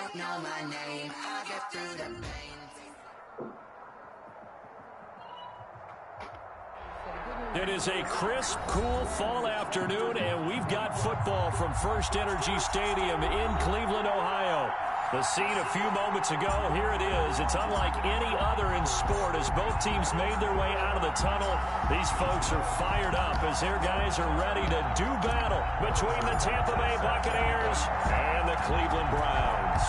don't know my name, I get through the pain. It is a crisp, cool fall afternoon, and we've got football from First Energy Stadium in Cleveland, Ohio. The scene a few moments ago, here it is. It's unlike any other in sport as both teams made their way out of the tunnel. These folks are fired up as their guys are ready to do battle between the Tampa Bay Buccaneers and the Cleveland Browns.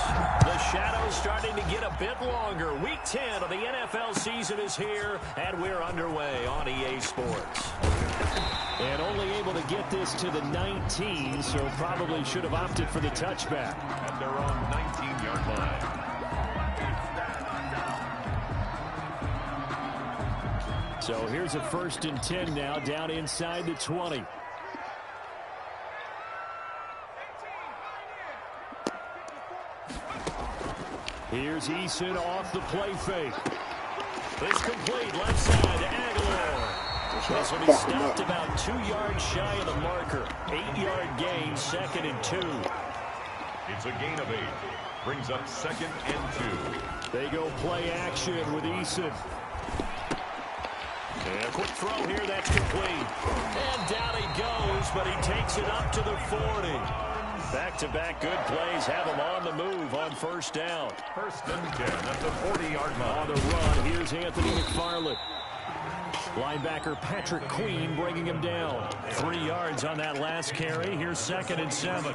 The shadow's starting to get a bit longer. Week 10 of the NFL season is here, and we're underway on EA Sports. And only able to get this to the 19, so probably should have opted for the touchback. At their own 19-yard line. So here's a 1st and 10 now, down inside the 20. Here's Eason off the play fake. It's complete, left side to Aguilar. This will be stopped about 2 yards shy of the marker. 8-yard gain, 2nd and 2. It's a gain of 8. Brings up 2nd and 2. They go play action with Eason. And a quick throw here, that's complete. And down he goes, but he takes it up to the 40. Back-to-back good plays have him on the move on 1st down. 1st and 10 at the 40-yard line. On the run, here's Anthony McFarland. Linebacker Patrick Queen bringing him down. 3 yards on that last carry. Here's 2nd and 7.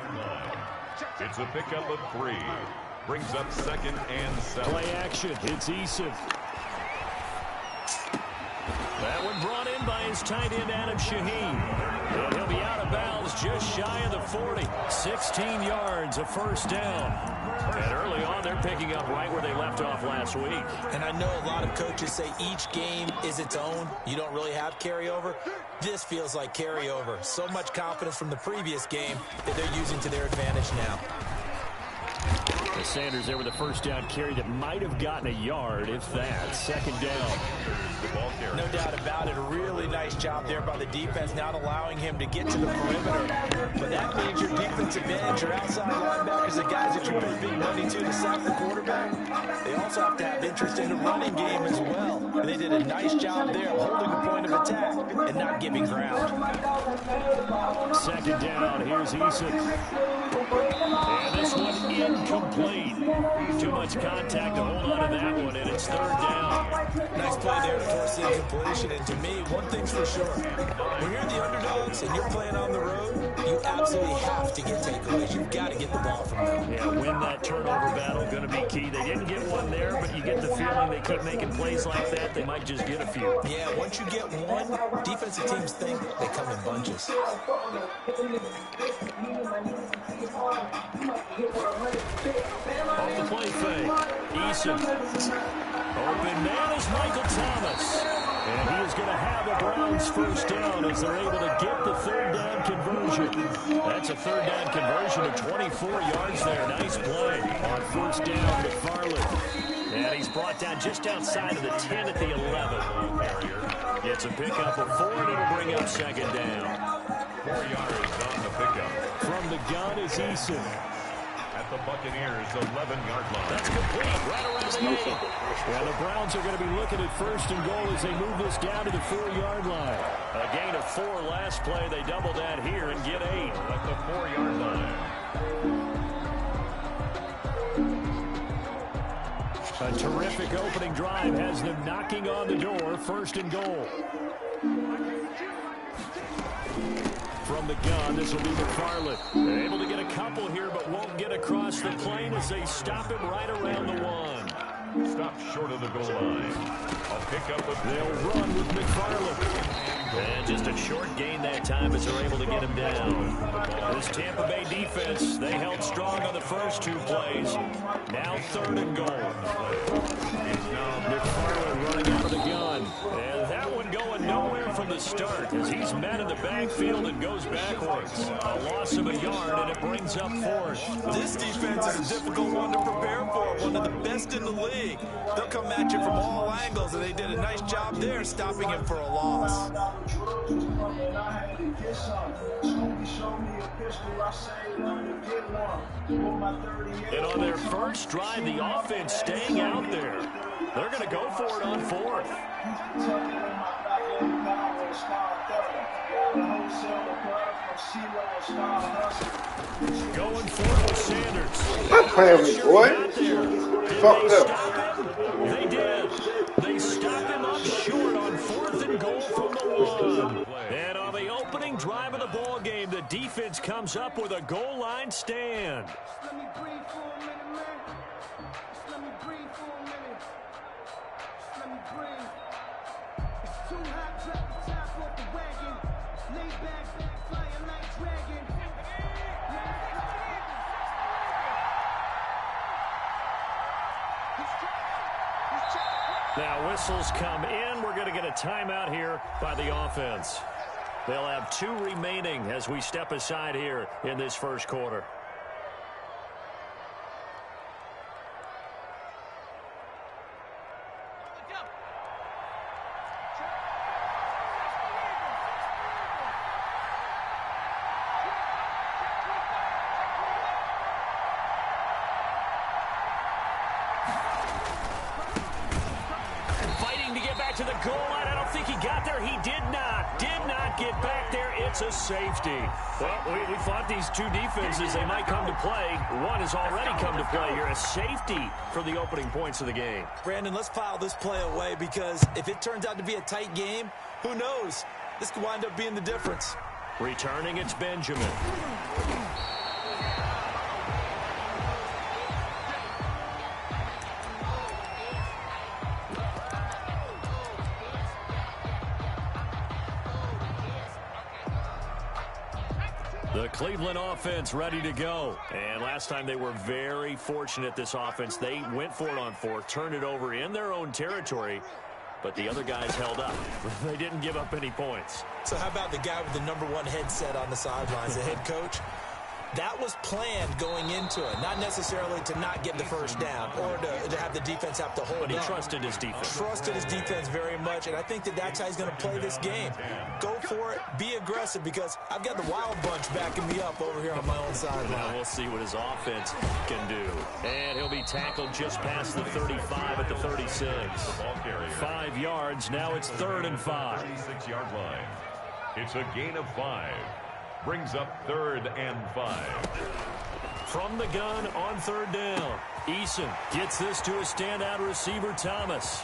It's a pickup of 3. Brings up 2nd and 7. Play action. It's Eason. That one brought in by his tight end, Adam Shaheen. And he'll be out of bounds just shy of the 40. 16 yards, a 1st down. And early on, they're picking up right where they left off last week. And I know a lot of coaches say each game is its own. You don't really have carryover. This feels like carryover. So much confidence from the previous game that they're using to their advantage now. Sanders there with a 1st down carry that might have gotten a yard, if that. 2nd down. No doubt about it. A really nice job there by the defense, not allowing him to get to the perimeter. But that means your defensive ends, your outside linebackers, the guys that you pay big money to sack the quarterback, they also have to have interest in the running game as well. And they did a nice job there of holding the point of attack and not giving ground. 2nd down. Here's Eason. And this one incomplete. Too much contact to hold on to that one, and it's 3rd down. Nice play there to force the incompletion. And to me, one thing's for sure. When you're the underdogs and you're playing on the road, you absolutely have to get takeaways. You've got to get the ball from them. Yeah, win that turnover battle, going to be key. They didn't get one there, but you get the feeling they keep making plays like that, they might just get a few. Yeah, once you get one, defensive teams think they come in bunches. Off the play fake. Eason. Open man is Michael Thomas. And he is going to have the Browns 1st down as they're able to get the 3rd down conversion. That's a 3rd down conversion of 24 yards there. Nice play on 1st down to McFarland. And he's brought down just outside of the 10 at the 11. Gets a pickup of 4, and it'll bring up 2nd down. 4 yards on the pickup. From the gun is Eason. At the Buccaneers' 11-yard line. That's complete, right around the 8. And the Browns are going to be looking at 1st and goal as they move this down to the 4-yard line. A gain of 4 last play. They double that here and get 8. At the 4-yard line. A terrific opening drive has them knocking on the door. 1st and goal. From the gun, this will be McFarland. They're able to get a couple here, but won't get across the plane as they stop him right around the 1. Stopped short of the goal line. A pickup of... They'll run with McFarland. And just a short gain that time as they're able to get him down. This Tampa Bay defense, they held strong on the first 2 plays. Now 3rd and goal. McFarland running out of the gun. And that one going nowhere from the the start as he's met in the backfield and goes backwards. A loss of a yard, and it brings up fourth. This defense is a difficult one to prepare for, one of the best in the league. They'll come at you from all angles, and they did a nice job there stopping him for a loss. And on their first drive, the offense staying out there. They're going to go for it on fourth. Going forward with Sanders. Stop playing with me, boy. Fucked up. They did. They stop him up short on 4th and goal from the 1. And on the opening drive of the ball game, the defense comes up with a goal line stand. Let me breathe for a minute, man. Just let me breathe for a minute. Just let me breathe. It's too hot, drop the top off the wagon. Lay back, flying like dragon. Now whistles come in. We're going to get a timeout here by the offense. They'll have 2 remaining as we step aside here in this first quarter. To the goal line. I don't think he got there. He did not get back there. It's a safety. Well, we thought these two defenses, they might come to play. One has already come to play here. A safety for the opening points of the game. Brandon, let's file this play away because if it turns out to be a tight game, who knows? This could wind up being the difference. Returning, it's Benjamin. The Cleveland offense ready to go. And last time they were very fortunate, this offense. They went for it on 4, turned it over in their own territory, but the other guys held up. They didn't give up any points. So how about the guy with the #1 headset on the sidelines, the head coach? That was planned going into it, not necessarily to not get the first down or to have the defense have to hold But he up. trusted his defense. Trusted his defense very much, and I think that's how he's going to play this game. Go for it, be aggressive, because I've got the wild bunch backing me up over here on my own sideline. Now we'll see what his offense can do. And he'll be tackled just past the 35 at the 36. 5 yards, now it's 3rd and 5. 36-yard line. It's a gain of 5. Brings up 3rd and 5. From the gun on 3rd down. Eason gets this to a standout receiver, Thomas.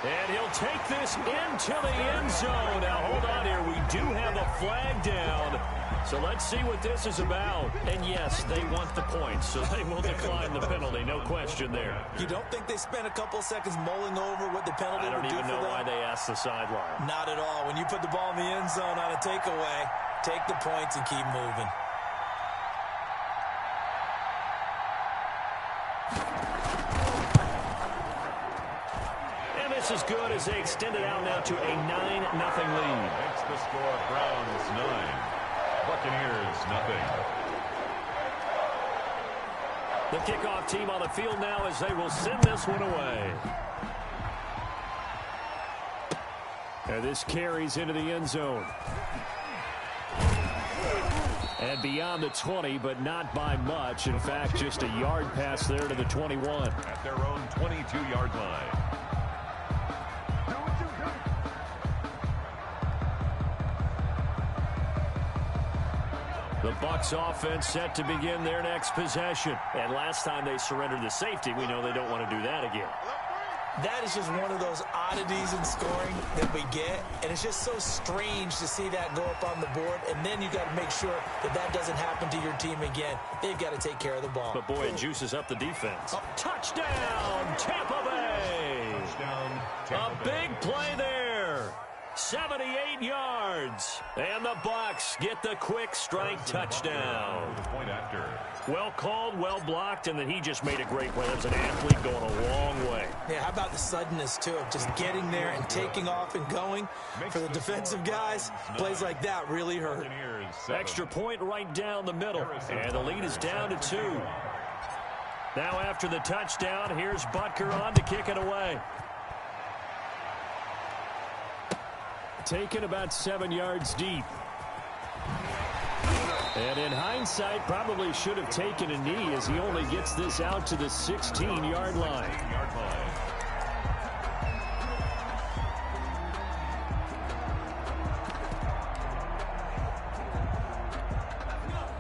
And he'll take this into the end zone. Now, hold on here. We do have a flag down. So let's see what this is about. And, yes, they want the points, so they will decline the penalty. No question there. You don't think they spent a couple of seconds mulling over what the penalty would do for them? I don't even know why they asked the sideline. Not at all. When you put the ball in the end zone on a takeaway, take the points and keep moving. And this is good as they extend it out now to a 9-0 lead. That's the score. Browns 9. Buccaneers nothing. The kickoff team on the field now as they will send this one away. And this carries into the end zone. And beyond the 20, but not by much. In fact, just a yard pass there to the 21. At their own 22-yard line. The Bucs offense set to begin their next possession. And last time they surrendered the safety, we know they don't want to do that again. That is just one of those oddities in scoring that we get, and it's just so strange to see that go up on the board, and then you got to make sure that doesn't happen to your team again. They've got to take care of the ball. But, boy, it juices up the defense. Touchdown, Tampa Bay! Touchdown, Tampa A big play there. 78 yards. And the Bucs get the quick strike touchdown. Point after. Well called, well blocked, and then he just made a great play. That was an athlete going a long way. Yeah, how about the suddenness, too, of just getting there and taking off and going? For the defensive guys, plays like that really hurt. Extra point right down the middle, and the lead is down to 2. Now after the touchdown, here's Butker on to kick it away. Taken about 7 yards deep. And in hindsight, probably should have taken a knee as he only gets this out to the 16-yard line.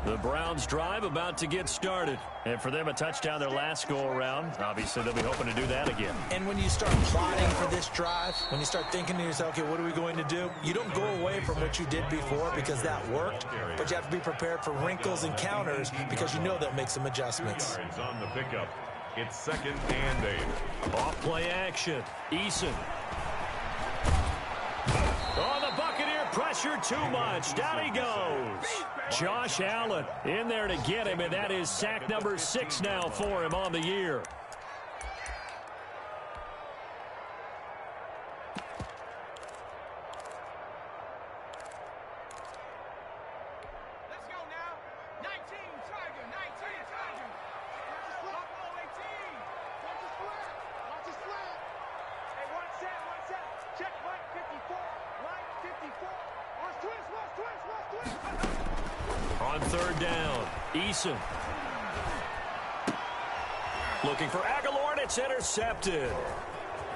The Browns drive about to get started. And for them, a touchdown their last go-around. Obviously, they'll be hoping to do that again. And when you start plotting for this drive, when you start thinking to yourself, okay, what are we going to do? You don't go away from what you did before because that worked. But you have to be prepared for wrinkles and counters because you know they'll make some adjustments. It's on the pickup. It's 2nd and 8. Off play action. Eason. Oh, the Buccaneer pressure too much. Down he goes. Josh Allen in there to get him, and that is sack number 6 now for him on the year. Let's go now. 19, Tiger. 19, Tiger. Buffalo 18. Watch the slant. Watch the slant. Hey, one set. Check right 54. Right 54. Watch twist. On 3rd down, Eason. Looking for Aguilar, and it's intercepted.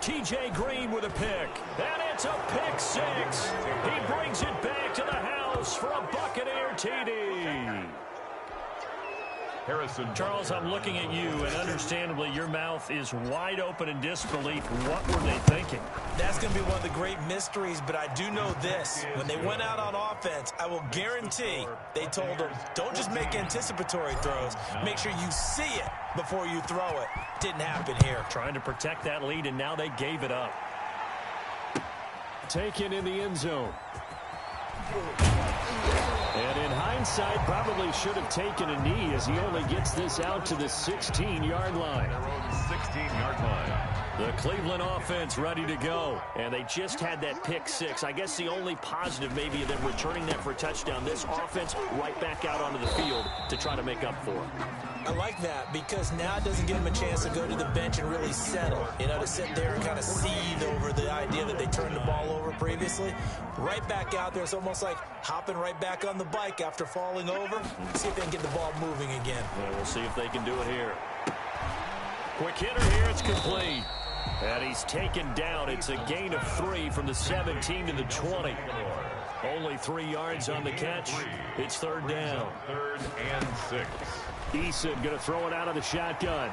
T.J. Green with a pick, and it's a pick 6. He brings it back to the house for a Buccaneer TD. Harrison. Charles, I'm looking at you, and understandably, your mouth is wide open in disbelief. What were they thinking? That's going to be one of the great mysteries, but I do know this. When they went out on offense, I will guarantee they told them, don't just make anticipatory throws. Make sure you see it before you throw it. Didn't happen here. Trying to protect that lead, and now they gave it up. Taken in the end zone. And in hindsight, probably should have taken a knee as he only gets this out to the 16-yard line. 16-yard line. The Cleveland offense ready to go. And they just had that pick 6. I guess the only positive maybe of them returning that for a touchdown. This offense right back out onto the field to try to make up for it. I like that because now it doesn't give them a chance to go to the bench and really settle. You know, to sit there and kind of seethe over the idea that they turned the ball over previously. Right back out there. It's almost like hopping right back on the bike after falling over. See if they can get the ball moving again. Well, we'll see if they can do it here. Quick hitter here. It's complete. And he's taken down. It's a gain of 3 from the 17 to the 20. Only 3 yards on the catch. It's 3rd down. 3rd and 6. Eason going to throw it out of the shotgun.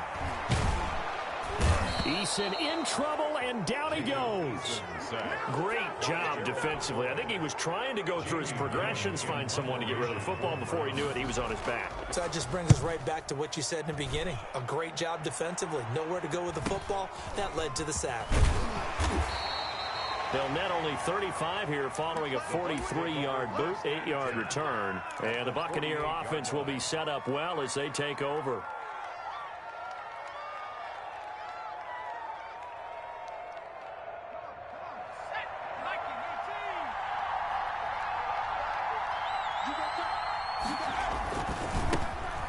Eason in trouble, and down he goes. Great job defensively. I think he was trying to go through his progressions, find someone to get rid of the football. Before he knew it, he was on his back. So that just brings us right back to what you said in the beginning. A great job defensively. Nowhere to go with the football. That led to the sack. They'll net only 35 here following a 43-yard boot, 8-yard return. And the Buccaneer offense will be set up well as they take over.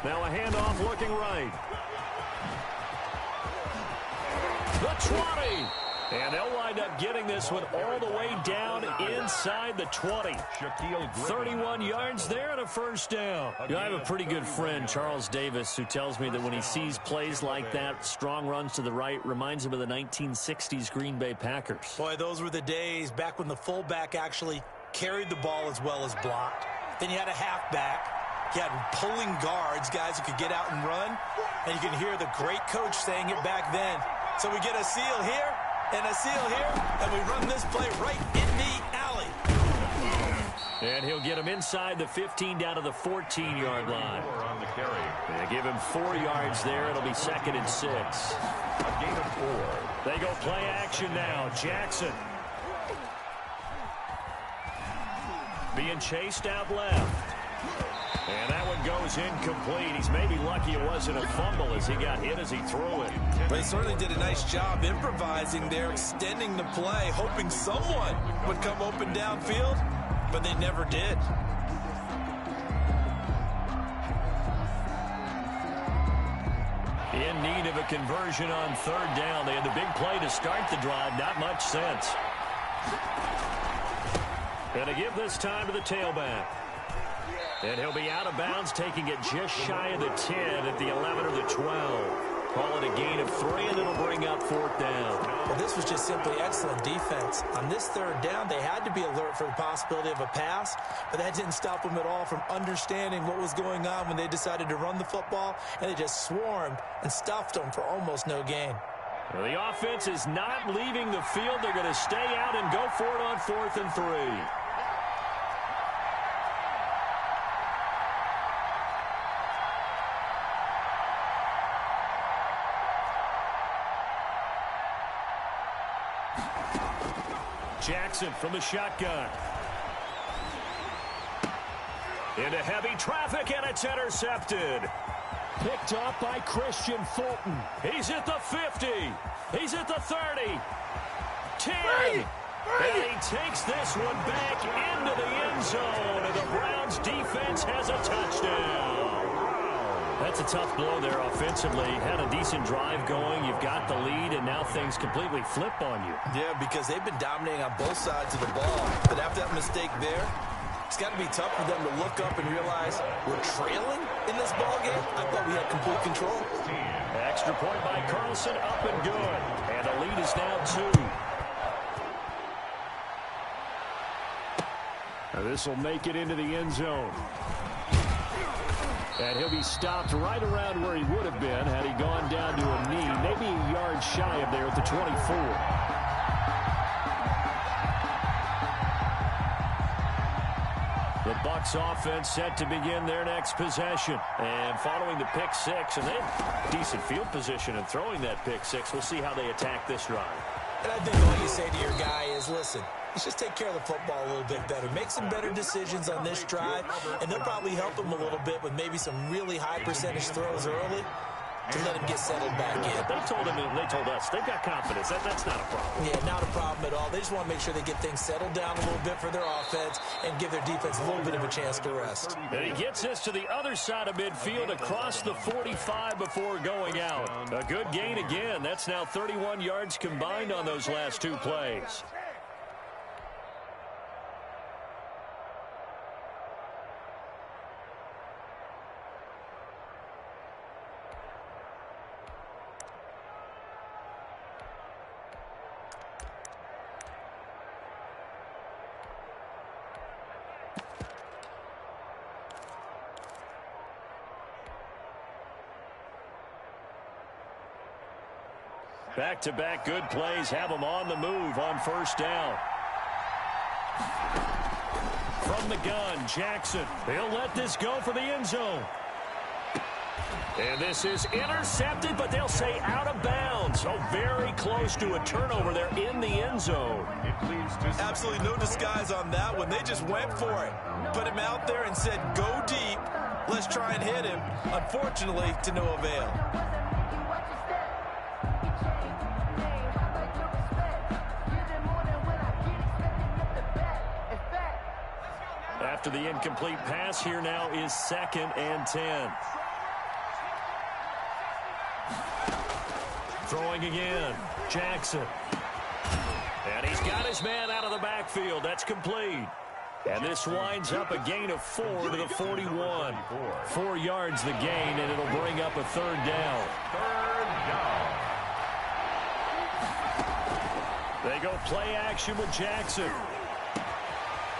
Now a handoff looking right. The 20. And they'll wind up getting this one all the way down inside the 20. 31 yards there and a 1st down. You know, I have a pretty good friend, Charles Davis, who tells me that when he sees plays like that, strong runs to the right, reminds him of the 1960s Green Bay Packers. Boy, those were the days back when the fullback actually carried the ball as well as blocked. Then you had a halfback. You had pulling guards, guys who could get out and run. And you can hear the great coach saying it back then. So we get a seal here. And a seal here, and we run this play right in the alley. And he'll get him inside the 15 down to the 14-yard line. On the carry. They give him 4 yards there. It'll be 2nd and 6. A gain of 4. They go play action now. Jackson. Being chased out left. And that one goes incomplete. He's maybe lucky it wasn't a fumble as he got hit as he threw it. But he certainly did a nice job improvising there, extending the play, hoping someone would come open downfield, but they never did. In need of a conversion on third down. They had the big play to start the drive. Not much sense. And to give this time to the tailback. And he'll be out of bounds, taking it just shy of the 10 at the 11 or the 12. Call it a gain of 3, and it'll bring up fourth down. Well, this was just simply excellent defense. On this third down, they had to be alert for the possibility of a pass, but that didn't stop them at all from understanding what was going on when they decided to run the football, and they just swarmed and stuffed them for almost no gain. Well, the offense is not leaving the field. They're going to stay out and go for it on 4th and 3. Jackson from the shotgun. Into heavy traffic, and it's intercepted. Picked up by Christian Fulton. He's at the 50. He's at the 30. 10. And he takes this one back into the end zone. And the Browns defense has a touchdown. That's a tough blow there offensively. Had a decent drive going. You've got the lead, and now things completely flip on you. Yeah, because they've been dominating on both sides of the ball. But after that mistake there, it's got to be tough for them to look up and realize we're trailing in this ball game. I thought we had complete control. Extra point by Carlson, up and good. And the lead is now 2. This will make it into the end zone. And he'll be stopped right around where he would have been had he gone down to a knee, maybe a yard shy of there at the 24. The Bucs offense set to begin their next possession. And following the pick six, and they have decent field position in throwing that pick six. We'll see how they attack this drive. And I think all you say to your guy is, listen, let's just take care of the football a little bit better. Make some better decisions on this drive, and they'll probably help him a little bit with maybe some really high percentage throws early to let him get settled back in. They told him, and they told us, they've got confidence. That's not a problem. Yeah, not a problem at all. They just want to make sure they get things settled down a little bit for their offense and give their defense a little bit of a chance to rest. And he gets this to the other side of midfield across the 45 before going out. A good gain again. That's now 31 yards combined on those last 2 plays. Back-to-back good plays have them on the move on first down. From the gun, Jackson. He'll let this go for the end zone. And this is intercepted, but they'll say out of bounds. Oh, very close to a turnover there in the end zone. Absolutely no disguise on that one. They just went for it. Put him out there and said, go deep. Let's try and hit him. Unfortunately, to no avail. After the incomplete pass, here now is 2nd and 10. Throwing again, Jackson. And he's got his man out of the backfield. That's complete. And this winds up a gain of 4 to the 41. 4 yards the gain, and it'll bring up a third down. They go play action with Jackson.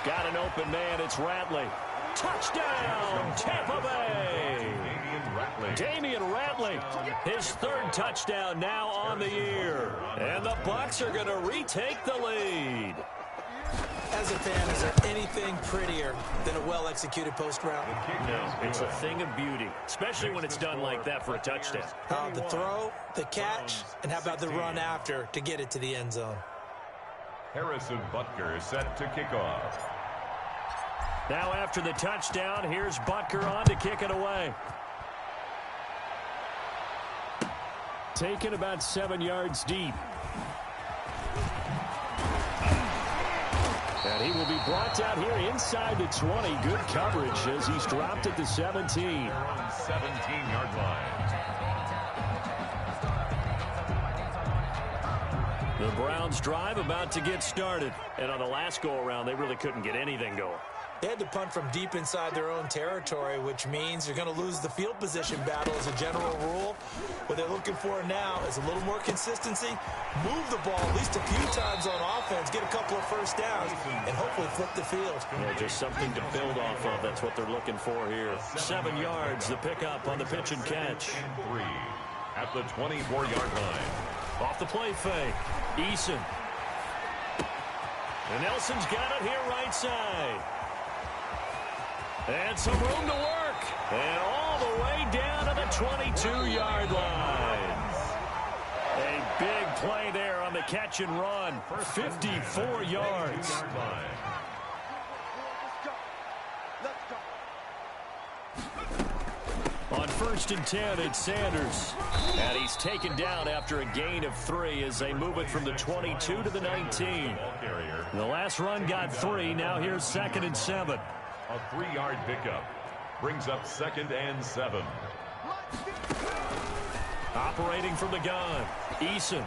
Got an open man. It's Ratley. Touchdown, Tampa Bay. Damian Ratley, his 3rd touchdown now on the year. And the Bucs are going to retake the lead. As a fan, is there anything prettier than a well-executed post route? No, it's a thing of beauty, especially when it's done like that for a touchdown. The throw, the catch, and how about the run after to get it to the end zone? Harrison Butker set to kick off. Now after the touchdown, here's Butker on to kick it away. Taken about 7 yards deep. And he will be brought down here inside the 20. Good coverage as he's dropped at the 17. They're on 17-yard line. The Browns drive about to get started. And on the last go-around, they really couldn't get anything going. They had to punt from deep inside their own territory, which means you're going to lose the field position battle as a general rule. What they're looking for now is a little more consistency, move the ball at least a few times on offense, get a couple of first downs, and hopefully flip the field. Yeah, just something to build off of. That's what they're looking for here. 7 yards, the pickup on the pitch and catch. And 3 at the 24-yard line. Off the play fake. Eason. And Nelson's got it here right side. And some room to work. And all the way down to the 22-yard line. A big play there on the catch and run. 54 yards. On 1st and 10, it's Sanders. And he's taken down after a gain of 3 as they move it from the 22 to the 19. The last run got 3. Now here's 2nd and 7. A 3-yard pickup brings up 2nd and 7. Operating from the gun, Eason.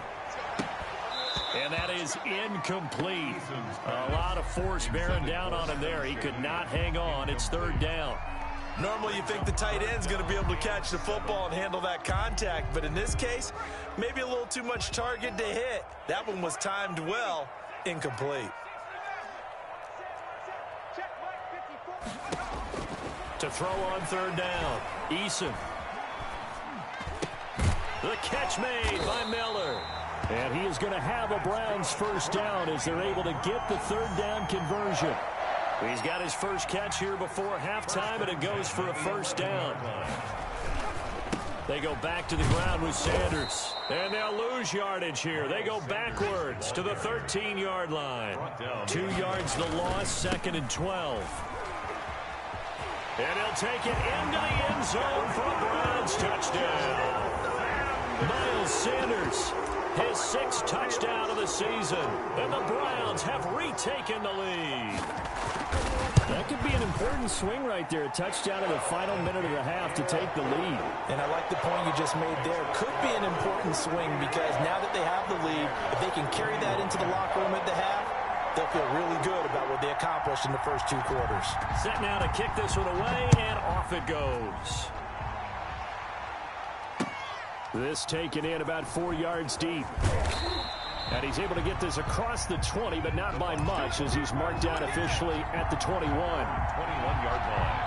And that is incomplete. A lot of force bearing down on him there. He could not hang on. It's 3rd down. Normally you think the tight end's going to be able to catch the football and handle that contact, but in this case, maybe a little too much target to hit. That one was timed well, incomplete. To throw on 3rd down, Eason. The catch made by Miller. And he is going to have a Browns first down as they're able to get the 3rd down conversion. He's got his first catch here before halftime, and it goes for a first down. They go back to the ground with Sanders. And they'll lose yardage here. They go backwards to the 13-yard line. 2 yards the loss, 2nd and 12. And he'll take it into the end zone for a Browns touchdown. Miles Sanders, his 6th touchdown of the season. And the Browns have retaken the lead. That could be an important swing right there. A touchdown in the final minute of the half to take the lead. And I like the point you just made there. Could be an important swing because now that they have the lead, if they can carry that into the locker room at the half, they'll feel really good about what they accomplished in the first 2 quarters. Set now to kick this one away, and off it goes. This taken in about 4 yards deep. And he's able to get this across the 20, but not by much as he's marked down officially at the 21. 21-yard line.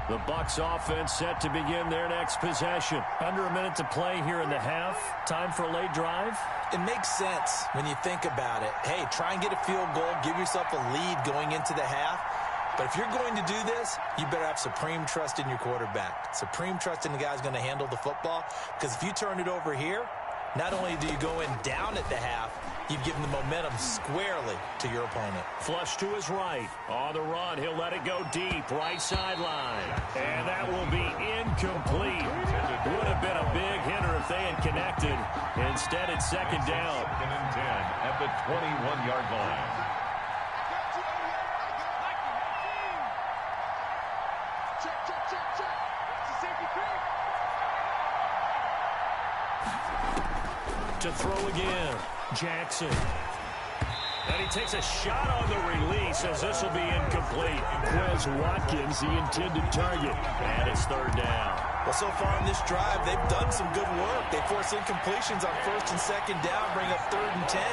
The Bucs offense set to begin their next possession. Under a minute to play here in the half. Time for a late drive. It makes sense when you think about it. Hey, try and get a field goal. Give yourself a lead going into the half. But if you're going to do this, you better have supreme trust in your quarterback. Supreme trust in the guy who's going to handle the football. Because if you turn it over here, not only do you go in down at the half, you've given the momentum squarely to your opponent. Flush to his right. On the run, he'll let it go deep. Right sideline. And that will be incomplete. Would have been a big hitter if they had connected. Instead, it's 2nd down. 2nd and 10 at the 21-yard line. To throw again, Jackson. And he takes a shot on the release as this will be incomplete. Quez Watkins, the intended target. And it's 3rd down. Well, so far in this drive, they've done some good work. They force incompletions on 1st and 2nd down, bring up 3rd and 10.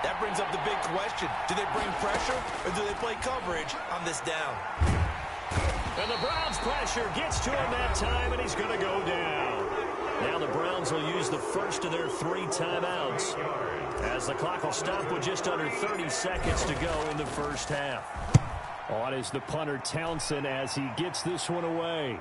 That brings up the big question. Do they bring pressure or do they play coverage on this down? And the Browns pressure gets to him that time, and he's going to go down. Now the Browns will use the first of their 3 timeouts as the clock will stop with just under 30 seconds to go in the first half. On is the punter Townsend as he gets this one away.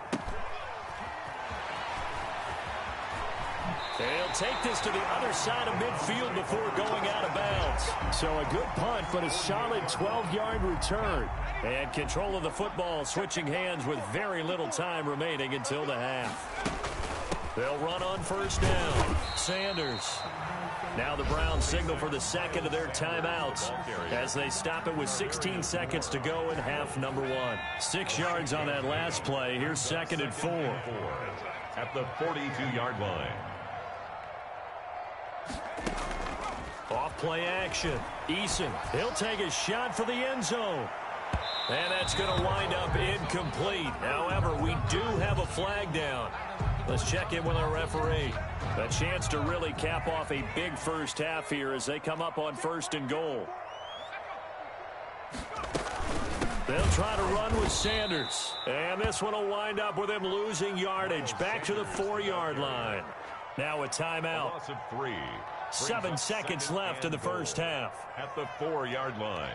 They'll take this to the other side of midfield before going out of bounds. So a good punt, but a solid 12-yard return. And control of the football switching hands with very little time remaining until the half. They'll run on first down. Sanders. Now the Browns signal for the second of their timeouts as they stop it with 16 seconds to go in half number 1. 6 yards on that last play. Here's 2nd and 4. At the 42-yard line. Off play action. Eason, he'll take a shot for the end zone. And that's going to wind up incomplete. However, we do have a flag down. Let's check in with our referee. A chance to really cap off a big first half here as they come up on 1st and goal. They'll try to run with Sanders. And this one will wind up with him losing yardage back to the 4-yard line. Now a timeout. A loss of 3. 7 seconds left in the first half. At the 4-yard line.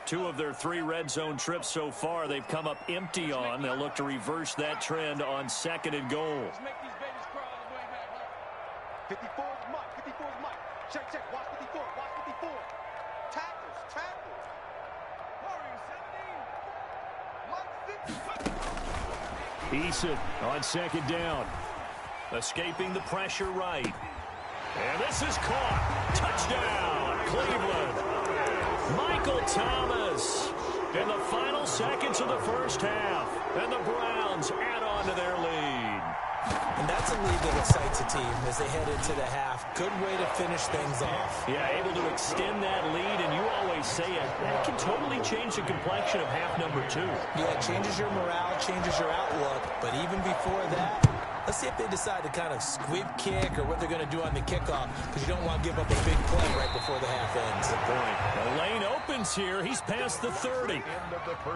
2 of their 3 red zone trips so far they've come up empty on. They'll look to reverse that trend on 2nd and goal. Let's make these babies crawl all the way back. 54 is Mike. 54 is Mike. Check, check. Watch 54. Watch 54. Tackles. Tackles. Warriors 17. Mike 6. Eason on 2nd down. Escaping the pressure right. And this is caught. Touchdown, Cleveland. Michael Thomas in the final seconds of the first half. And the Browns add on to their lead. And that's a lead that excites a team as they head into the half. Good way to finish things off. Yeah, able to extend that lead, and you always say it. That can totally change the complexion of half number 2. Yeah, it changes your morale, changes your outlook. But even before that, let's see if they decide to kind of squib kick or what they're going to do on the kickoff, because you don't want to give up a big play right before the half ends. Good point. The lane opens here. He's past the 30.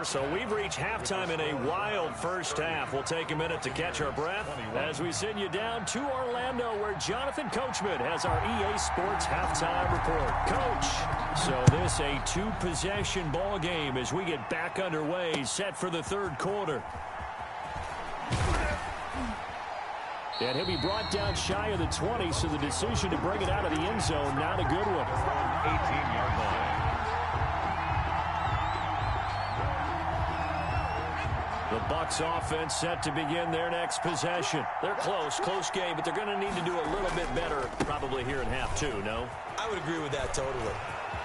So we've reached halftime in a wild first half. We'll take a minute to catch our breath as we send you down to Orlando, where Jonathan Coachman has our EA Sports halftime report. Coach, so this a 2-possession ball game as we get back underway, set for the 3rd quarter. And he'll be brought down shy of the 20, so the decision to bring it out of the end zone, not a good one. 18-yard line. The Bucs offense set to begin their next possession. They're close game, but they're going to need to do a little bit better probably here in half 2, no? I would agree with that totally.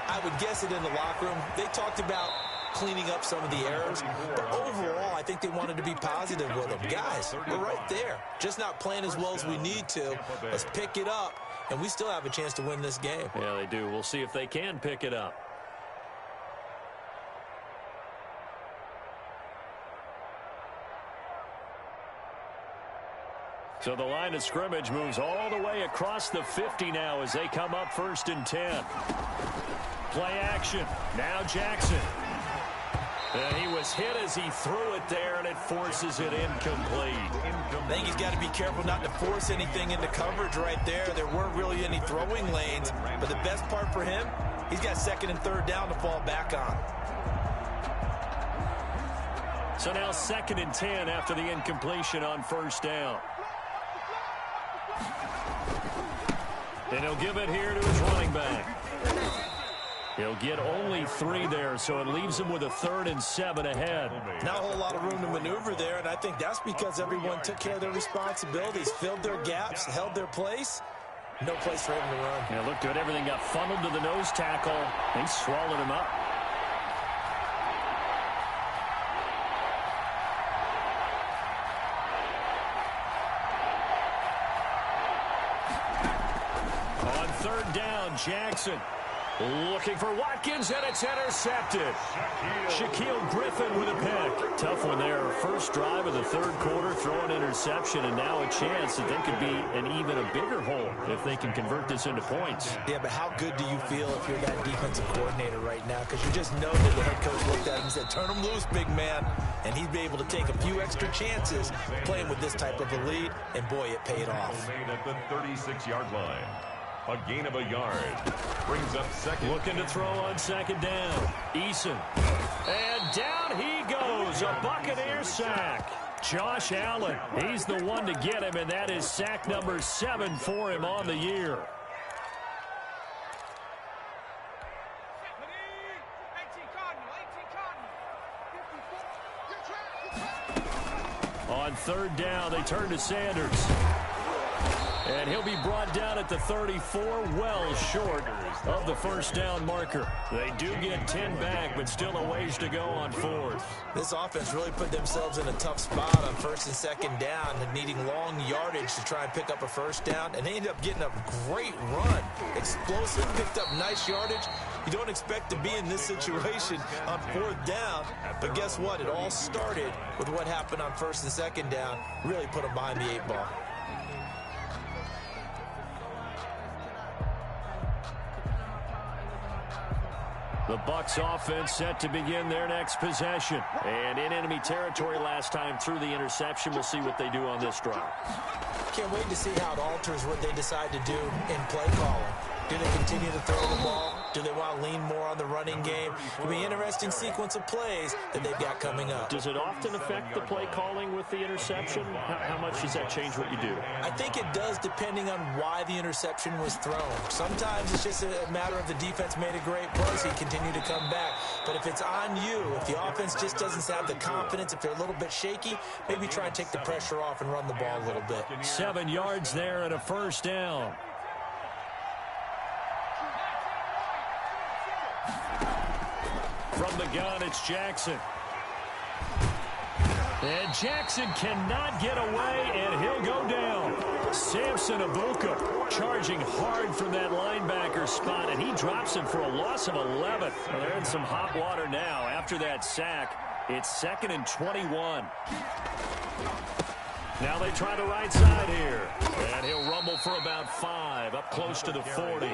I would guess it in the locker room. They talked about cleaning up some of the errors, but overall, I think they wanted to be positive with them. Guys, we're right there. Just not playing as well as we need to. Let's pick it up, and we still have a chance to win this game. Yeah, they do. We'll see if they can pick it up. So the line of scrimmage moves all the way across the 50 now as they come up 1st and 10. Play action. Now Jackson. And he was hit as he threw it there, and it forces it incomplete. I think he's got to be careful not to force anything into coverage right there. There weren't really any throwing lanes, but the best part for him, he's got 2nd and 3rd down to fall back on. So now 2nd and 10 after the incompletion on 1st down. And he'll give it here to his running back. He'll get only 3 there, so it leaves him with a 3rd and 7 ahead. Not a whole lot of room to maneuver there, and I think that's because everyone took care of their responsibilities, filled their gaps, held their place. No place for him to run. Yeah, looked good. Everything got funneled to the nose tackle. They swallowed him up. On 3rd down, Jackson. Looking for Watkins, and it's intercepted. Shaquille Griffin with a pick. Tough one there. First drive of the 3rd quarter, throw an interception, and now a chance that they could be in even a bigger hole if they can convert this into points. Yeah, but how good do you feel if you're that defensive coordinator right now? Because you just know that the head coach looked at him and said, turn him loose, big man. And he'd be able to take a few extra chances playing with this type of a lead, and boy, it paid off. Made at the 36-yard line. A gain of a yard. Brings up 2nd. Looking to throw on 2nd down. Eason. And down he goes. A Buccaneer sack. Josh Allen, he's the one to get him, and that is sack number 7 for him on the year. On third down, they turn to Sanders. And he'll be brought down at the 34, well short of the first down marker. They do get 10 back, but still a ways to go on fourth. This offense really put themselves in a tough spot on first and second down, and needing long yardage to try and pick up a first down, and they ended up getting a great run. Explosive, picked up nice yardage. You don't expect to be in this situation on fourth down, but guess what? It all started with what happened on first and second down. Really put them behind the 8 ball. The Bucs offense set to begin their next possession. And in enemy territory last time through the interception. We'll see what they do on this drive. Can't wait to see how it alters what they decide to do in play calling. Do they continue to throw the ball? Do they want to lean more on the running game? It'll be an interesting sequence of plays that they've got coming up. Does it often affect the play calling with the interception? How much does that change what you do? I think it does, depending on why the interception was thrown. Sometimes it's just a matter of the defense made a great play, so you continue to come back. But if it's on you, if the offense just doesn't have the confidence, if they're a little bit shaky, maybe try and take the pressure off and run the ball a little bit. 7 yards there and a first down. From the gun, it's Jackson. And Jackson cannot get away, and he'll go down. Samson Abuka charging hard from that linebacker spot, and he drops him for a loss of 11. Well, they're in some hot water now. After that sack, it's 2nd and 21. Now they try the right side here. And he'll rumble for about 5, up close to the 40.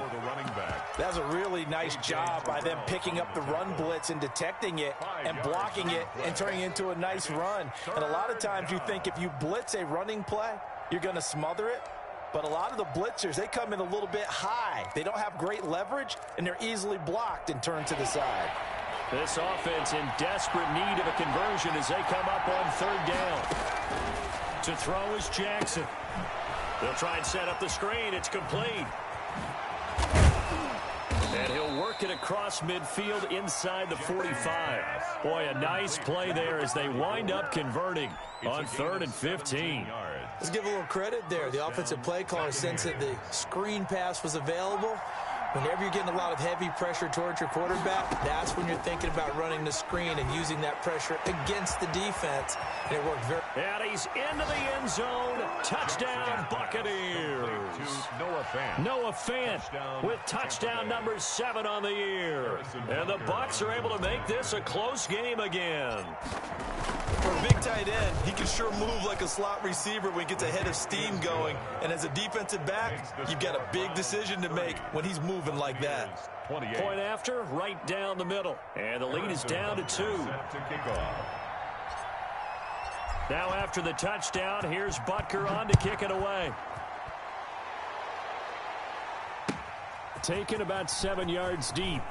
That's a really nice job by them picking up the run blitz and detecting it and blocking it and turning it into a nice run. And a lot of times you think if you blitz a running play, you're going to smother it. But a lot of the blitzers, they come in a little bit high. They don't have great leverage, and they're easily blocked and turned to the side. This offense in desperate need of a conversion as they come up on third down. To throw is Jackson. They'll try and set up the screen. It's complete. And he'll work it across midfield inside the 45. Boy, a nice play there as they wind up converting on 3rd and 15. Let's give a little credit there. The offensive play caller sensed that the screen pass was available. Whenever you're getting a lot of heavy pressure towards your quarterback, that's when you're thinking about running the screen and using that pressure against the defense. And it worked very well. And he's into the end zone. Touchdown, Buccaneers. Noah Fant with touchdown number 7 on the year. And the Bucs are able to make this a close game again. For a big tight end, he can sure move like a slot receiver when he gets a head of steam going. And as a defensive back, you've got a big decision to make when he's moving like that. Point after, right down the middle. And the lead is down to 2. Now after the touchdown, here's Butker on to kick it away. Taken about 7 yards deep.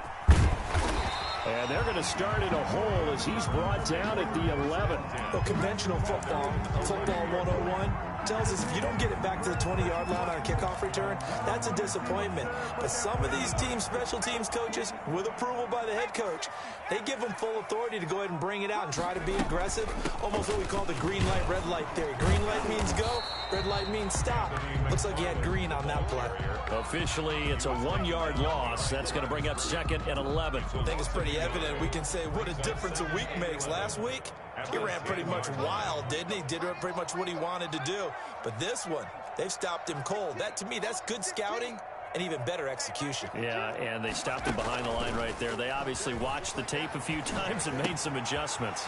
And they're going to start in a hole as he's brought down at the 11. Well, conventional football 101, tells us if you don't get it back to the 20-yard line on a kickoff return, that's a disappointment. But some of these teams, special teams coaches, with approval by the head coach, they give them full authority to go ahead and bring it out and try to be aggressive. Almost what we call the green light, red light theory. Green light means go, red light means stop. Looks like he had green on that play. Officially, it's a 1-yard loss. That's going to bring up 2nd and 11. I think it's pretty evident. We can say what a difference a week makes. Last week, he ran pretty much wild, didn't he? Did pretty much what he wanted to do. But this one, they've stopped him cold. That, to me, that's good scouting and even better execution. Yeah, and they stopped him behind the line right there. They obviously watched the tape a few times and made some adjustments.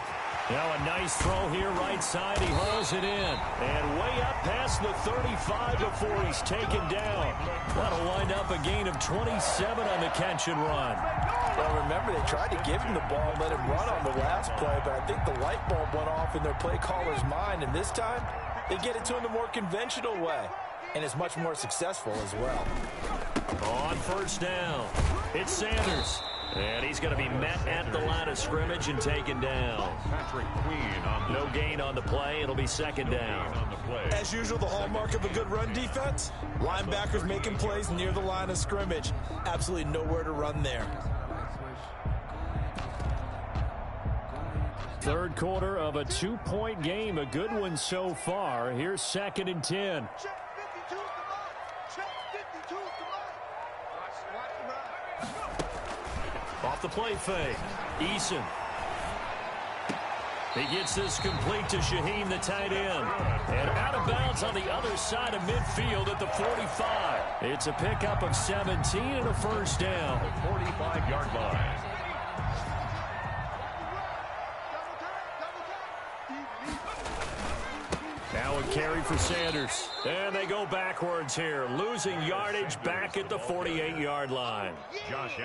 Now a nice throw here right side. He hauls it in. And way up past the 35 before he's taken down. That'll wind up a gain of 27 on the catch and run. Well, remember, they tried to give him the ball and let him run on the last play, but I think the light bulb went off in their play caller's mind, and this time they get it to him the more conventional way, and it's much more successful as well. On first down, it's Sanders. And he's going to be met at the line of scrimmage and taken down. No gain on the play. It'll be second down. As usual, the hallmark of a good run defense, linebackers making plays near the line of scrimmage. Absolutely nowhere to run there. Third quarter of a 2-point game. A good one so far. Here's 2nd and 10. Off the play fake. Eason. He gets this complete to Shaheen, the tight end. And out of bounds on the other side of midfield at the 45. It's a pickup of 17 and a first down. 45-yard line. Now a carry for Sanders. And they go backwards here. Losing yardage back at the 48-yard line.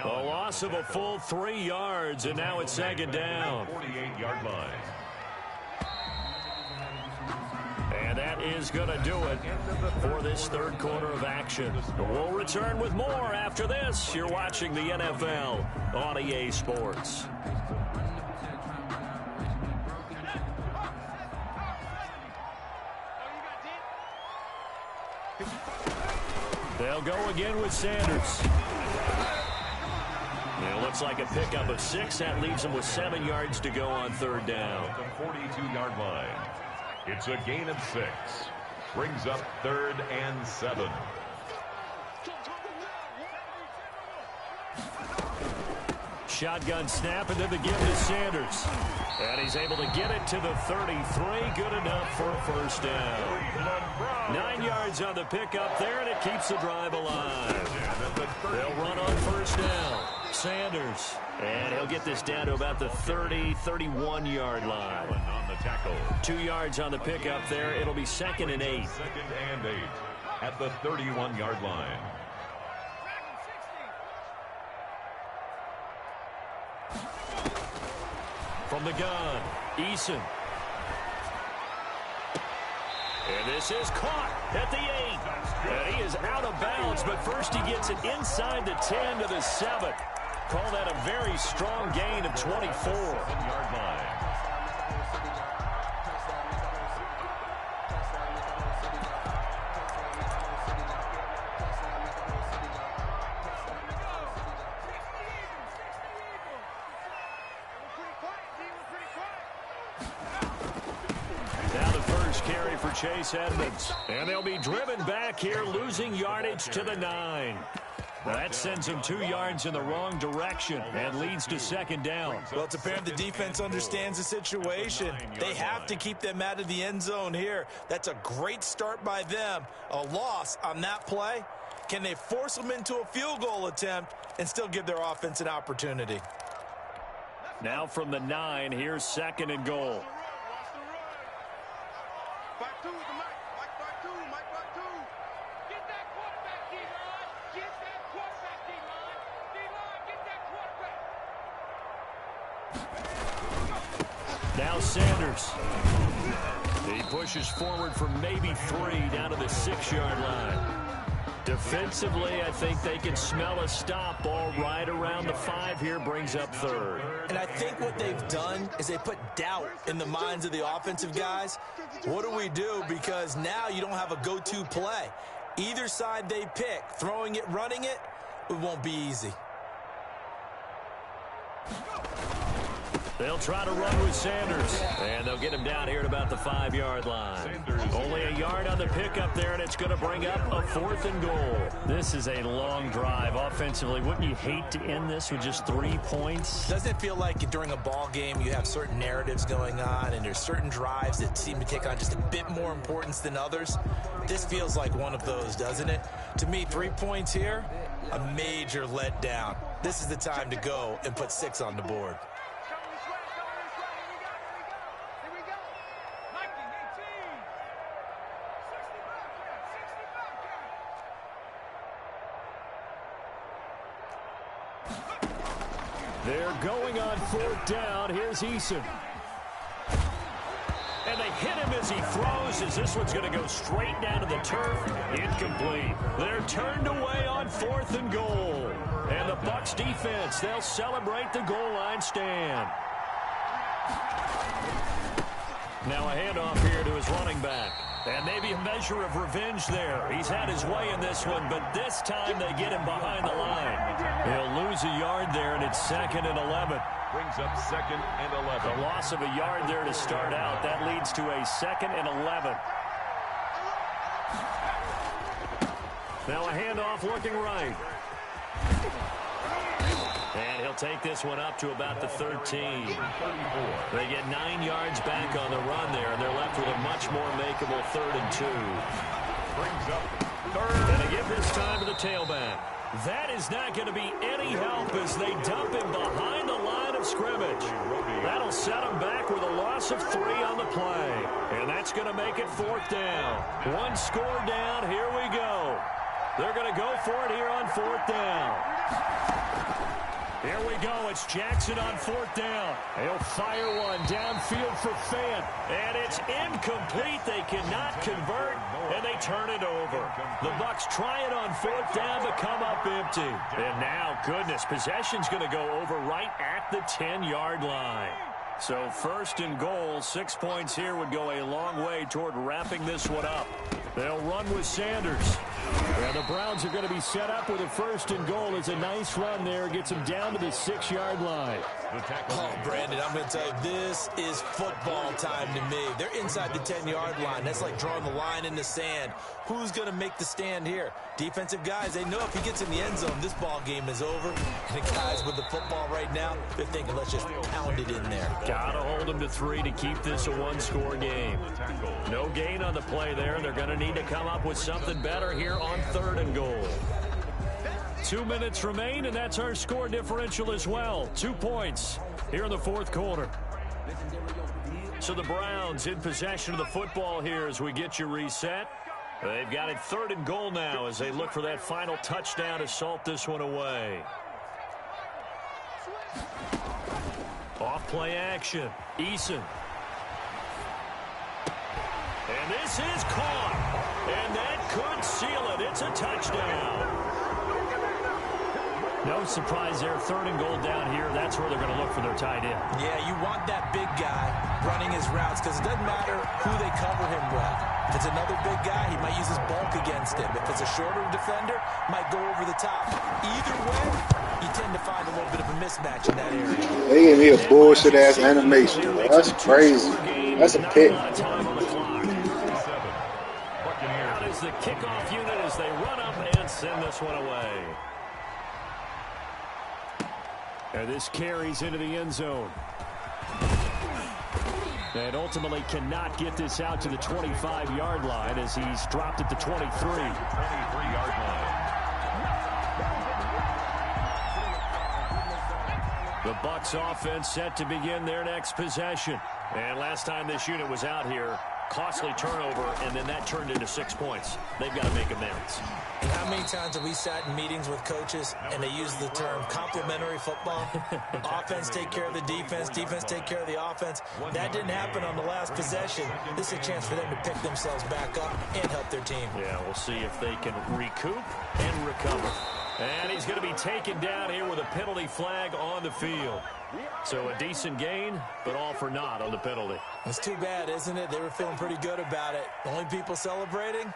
A loss of a full 3 yards, and now it's second down. 48-yard line. And that is going to do it for this third quarter of action. We'll return with more after this. You're watching the NFL on EA Sports. They'll go again with Sanders. It looks like a pickup of 6. That leaves them with 7 yards to go on third down. At the 42-yard line. It's a gain of 6. Brings up 3rd and 7. Shotgun snap, and then the give to Sanders. And he's able to get it to the 33. Good enough for a first down. 9 yards on the pickup there, and it keeps the drive alive. They'll run on first down. Sanders. And he'll get this down to about the 30, 31-yard line. On the tackle. 2 yards on the pickup there. It'll be 2nd and 8. 2nd and 8 at the 31-yard line. From the gun, Eason. And this is caught at the 8. And he is out of bounds, but first he gets it inside the 10 to the 7. Call that a very strong gain of 24. 7-yard line. Now the first carry for Chase Edmonds. And they'll be driven back here, losing yardage to the 9. That sends him 2 yards in the wrong direction and leads to second down. Well, it's apparent the defense understands the situation. They have to keep them out of the end zone here. That's a great start by them. A loss on that play. Can they force them into a field goal attempt and still give their offense an opportunity? Now from the 9, here's 2nd and goal. Now Sanders. He pushes forward for maybe 3 down to the 6-yard line. Defensively, I think they can smell a stop. Ball right around the 5 here, brings up 3rd. And I think what they've done is they put doubt in the minds of the offensive guys. What do we do? Because now you don't have a go-to play. Either side they pick, throwing it, running it, it won't be easy. They'll try to run with Sanders, and they'll get him down here at about the 5-yard line. Only a yard on the pickup there, and it's going to bring up a 4th and goal. This is a long drive offensively. Wouldn't you hate to end this with just 3 points? Doesn't it feel like during a ball game you have certain narratives going on, and there's certain drives that seem to take on just a bit more importance than others? This feels like one of those, doesn't it? To me, 3 points here, a major letdown. This is the time to go and put 6 on the board. They're going on 4th down. Here's Eason. And they hit him as he throws, as this one's going to go straight down to the turf. Incomplete. They're turned away on 4th and goal. And the Bucs defense, they'll celebrate the goal line stand. Now a handoff here to his running back. And maybe a measure of revenge there. He's had his way in this one, but this time they get him behind the line. He'll lose a yard there, and it's 2nd and 11. Brings up 2nd and 11. The loss of a yard there to start out. That leads to a 2nd and 11. Now a handoff looking right. And he'll take this one up to about the 13. They get 9 yards back on the run there, and they're left with a much more makeable 3rd and 2. Brings up 3rd. And they give this time to the tailback. That is not going to be any help as they dump him behind the line of scrimmage. That'll set him back with a loss of 3 on the play. And that's going to make it 4th down. 1 score down. Here we go. They're going to go for it here on 4th down. Here we go. It's Jackson on 4th down. He'll fire one downfield for Fant. And it's incomplete. They cannot convert, and they turn it over. The Bucs try it on 4th down to come up empty. And now, goodness, possession's going to go over right at the 10-yard line. So 1st and goal, 6 points here would go a long way toward wrapping this one up. They'll run with Sanders. And the Browns are going to be set up with a 1st and goal. It's a nice run there. Gets them down to the 6-yard line. Oh, Brandon, I'm going to tell you, this is football time to me. They're inside the 10-yard line. That's like drawing the line in the sand. Who's going to make the stand here? Defensive guys, they know if he gets in the end zone, this ball game is over. And the guys with the football right now, they're thinking, let's just pound it in there. Got to hold them to 3 to keep this a 1-score game. No gain on the play there. They're going to need to come up with something better here on 3rd and goal. 2 minutes remain, and that's our score differential as well. 2 points here in the 4th quarter. So the Browns in possession of the football here as we get you reset. They've got it 3rd and goal now as they look for that final touchdown to salt this one away. Off play action. Eason. And this is caught. And that could seal it. It's a touchdown. No surprise there. 3rd and goal down here. That's where they're going to look for their tight end. Yeah, you want that big guy running his routes because it doesn't matter who they cover him with. If it's another big guy, he might use his bulk against him. If it's a shorter defender, might go over the top. Either way, you tend to find a little bit of a mismatch in that area. They gave me a bullshit-ass animation. That's crazy. That's a pick. Out is the kickoff unit as they run up and send this one away. And this carries into the end zone. And ultimately cannot get this out to the 25-yard line as he's dropped at the 23. 23-yard line. The Bucs offense set to begin their next possession. And last time this unit was out here, costly turnover, and then that turned into 6 points. They've got to make amends. And how many times have we sat in meetings with coaches and they use the term complementary football? Offense take care of the defense, defense take care of the offense. That didn't happen on the last possession. This is a chance for them to pick themselves back up and help their team. Yeah, we'll see if they can recoup and recover. And he's going to be taken down here with a penalty flag on the field. So a decent gain, but all for naught on the penalty. It's too bad, isn't it? They were feeling pretty good about it. The only people celebrating,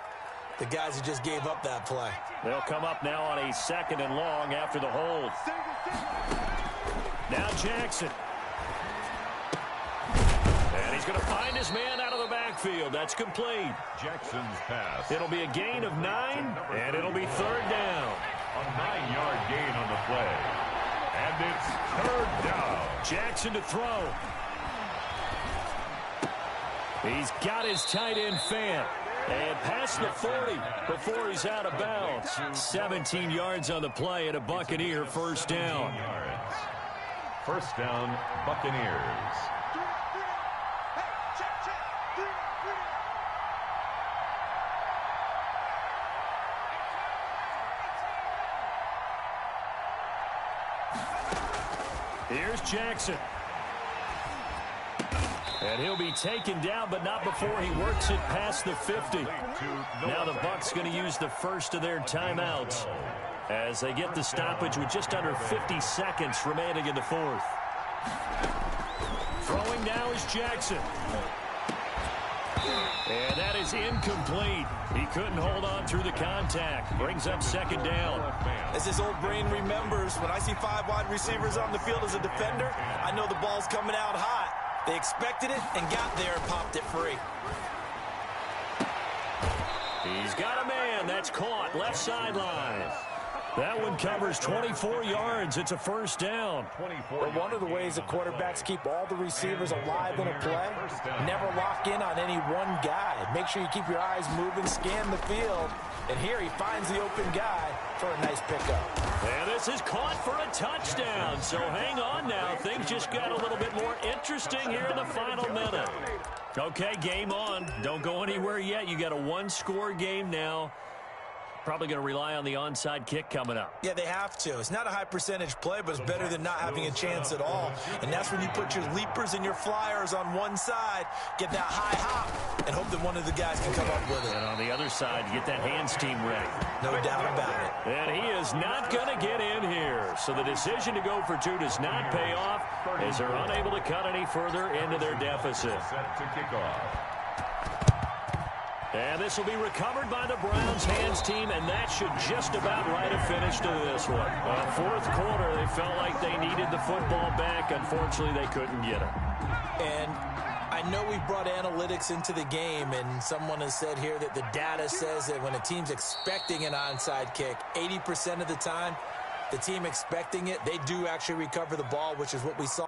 the guys who just gave up that play. They'll come up now on a 2nd and long after the hold. Now Jackson. And he's going to find his man out of the backfield. That's complete. Jackson's pass. It'll be a gain of 9, and it'll be 3rd down. A 9-yard gain on the play. And it's 3rd down. Jackson to throw. He's got his tight end Fant. And past the 40 before he's out of bounds. 17 yards on the play and a Buccaneer 1st down. 1st down, Buccaneers. Here's Jackson. And he'll be taken down, but not before he works it past the 50. Now the Bucs going to use the first of their timeouts as they get the stoppage with just under 50 seconds remaining in the fourth. Throwing now is Jackson. And that is incomplete. He couldn't hold on through the contact. Brings up second down. As his old brain remembers, when I see 5 wide receivers on the field as a defender, I know the ball's coming out hot. They expected it and got there and popped it free. He's got a man. That's caught. Left sideline. That one covers 24 yards. It's a first down. Well, one of the ways that quarterbacks keep all the receivers alive in a play, never lock in on any one guy. Make sure you keep your eyes moving, scan the field. And here he finds the open guy for a nice pickup. And this is caught for a touchdown. So hang on now. Things just got a little bit more interesting here in the final minute. Okay, game on. Don't go anywhere yet. You got a one-score game now. Probably going to rely on the onside kick coming up. Yeah, they have to. It's not a high percentage play, but it's better than not having a chance at all. And that's when you put your leapers and your flyers on one side, get that high hop, and hope that one of the guys can come up with it. And on the other side, get that hands team ready. No doubt about it. And he is not going to get in here. So the decision to go for 2 does not pay off as they're unable to cut any further into their deficit. Set to kick off. And this will be recovered by the Browns hands team, and that should just about write a finish to this one. Fourth quarter, they felt like they needed the football back. Unfortunately, they couldn't get it. And I know we've brought analytics into the game, and someone has said here that the data says that when a team's expecting an onside kick, 80% of the time, the team expecting it, they do actually recover the ball, which is what we saw.